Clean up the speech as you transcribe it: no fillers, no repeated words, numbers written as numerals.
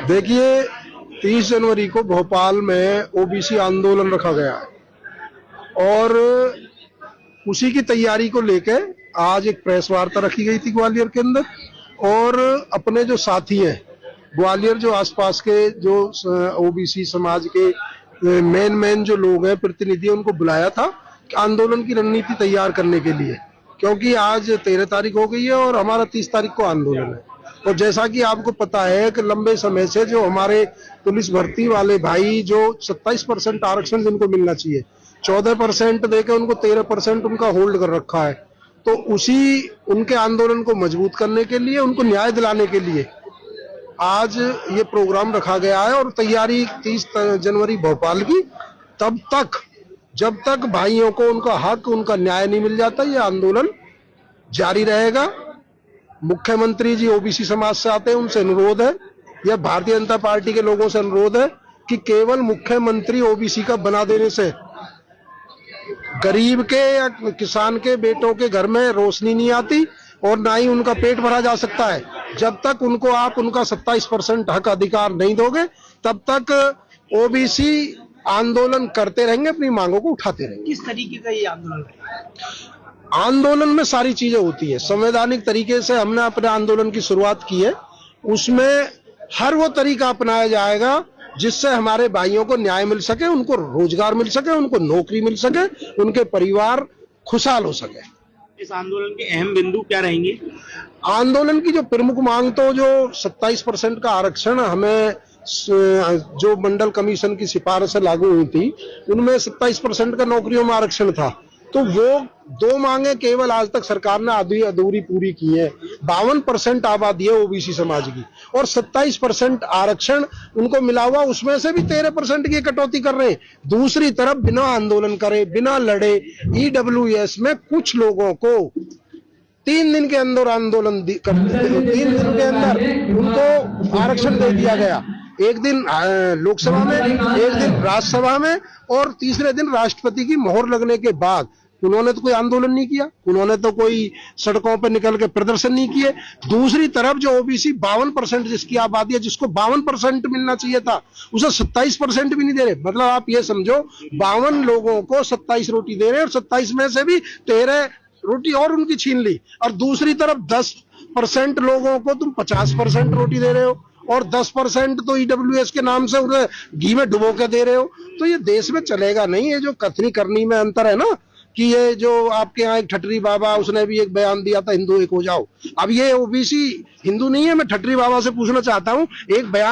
देखिए, 30 जनवरी को भोपाल में ओबीसी आंदोलन रखा गया और उसी की तैयारी को लेकर आज एक प्रेस वार्ता रखी गई थी ग्वालियर के अंदर। और अपने जो साथी हैं ग्वालियर, जो आसपास के जो ओबीसी समाज के मेन जो लोग हैं, प्रतिनिधि, उनको बुलाया था कि आंदोलन की रणनीति तैयार करने के लिए, क्योंकि आज 13 तारीख हो गई है और हमारा 30 तारीख को आंदोलन है। और जैसा कि आपको पता है कि लंबे समय से जो हमारे पुलिस भर्ती वाले भाई, जो 27% आरक्षण जिनको मिलना चाहिए, 14% देकर उनको 13% उनका होल्ड कर रखा है। तो उनके आंदोलन को मजबूत करने के लिए, उनको न्याय दिलाने के लिए आज ये प्रोग्राम रखा गया है। और तैयारी 30 जनवरी भोपाल की, जब तक भाइयों को उनका हक, उनका न्याय नहीं मिल जाता, ये आंदोलन जारी रहेगा। मुख्यमंत्री जी ओबीसी समाज से आते हैं, उनसे अनुरोध है, या भारतीय जनता पार्टी के लोगों से अनुरोध है कि केवल मुख्यमंत्री ओबीसी का बना देने से गरीब के या किसान के बेटों के घर में रोशनी नहीं आती और ना ही उनका पेट भरा जा सकता है। जब तक उनको आप उनका 27% हक अधिकार नहीं दोगे, तब तक ओबीसी आंदोलन करते रहेंगे, अपनी मांगों को उठाते रहेंगे। किस तरीके का ये आंदोलन है? आंदोलन में सारी चीजें होती है। संवैधानिक तरीके से हमने अपने आंदोलन की शुरुआत की है। उसमें हर वो तरीका अपनाया जाएगा जिससे हमारे भाइयों को न्याय मिल सके, उनको रोजगार मिल सके, उनको नौकरी मिल सके, उनके परिवार खुशहाल हो सके। इस आंदोलन के अहम बिंदु क्या रहेंगे? आंदोलन की जो प्रमुख मांग, तो जो 27% का आरक्षण हमें जो मंडल कमीशन की सिफारिश लागू हुई थी, उनमें 27% का नौकरियों में आरक्षण था। तो वो दो मांगे केवल आज तक सरकार ने आधी अधूरी पूरी की है। 52% आबादी है ओबीसी समाज की और 27% आरक्षण उनको मिला हुआ, उसमें से भी 13% की कटौती कर रहे हैं। दूसरी तरफ बिना आंदोलन करे, बिना लड़े, ईडब्ल्यूएस में कुछ लोगों को 3 दिन के अंदर आंदोलन 3 दिन के अंदर उनको आरक्षण दे दिया गया। एक दिन लोकसभा में, एक दिन राज्यसभा में और तीसरे दिन राष्ट्रपति की मोहर लगने के बाद उन्होंने तो कोई आंदोलन नहीं किया, उन्होंने तो कोई सड़कों पर निकल के प्रदर्शन नहीं किए। दूसरी तरफ जो ओबीसी 52% जिसकी आबादी है, जिसको 52% मिलना चाहिए था, उसे 27% भी नहीं दे रहे। मतलब आप ये समझो, 52 लोगों को 27 रोटी दे रहे हैं और 27 में से भी 13 रोटी और उनकी छीन ली। और दूसरी तरफ 10% लोगों को तुम 50% रोटी दे रहे हो और 10% तो ईडब्ल्यूएस के नाम से उन्हें घी में डुबो के दे रहे हो। तो ये देश में चलेगा नहीं। ये जो कथनी करनी में अंतर है ना, कि ये जो आपके यहाँ एक ठटरी बाबा, उसने भी एक बयान दिया था, हिंदू एक हो जाओ। अब ये ओबीसी हिंदू नहीं है। मैं ठटरी बाबा से पूछना चाहता हूँ, एक बयान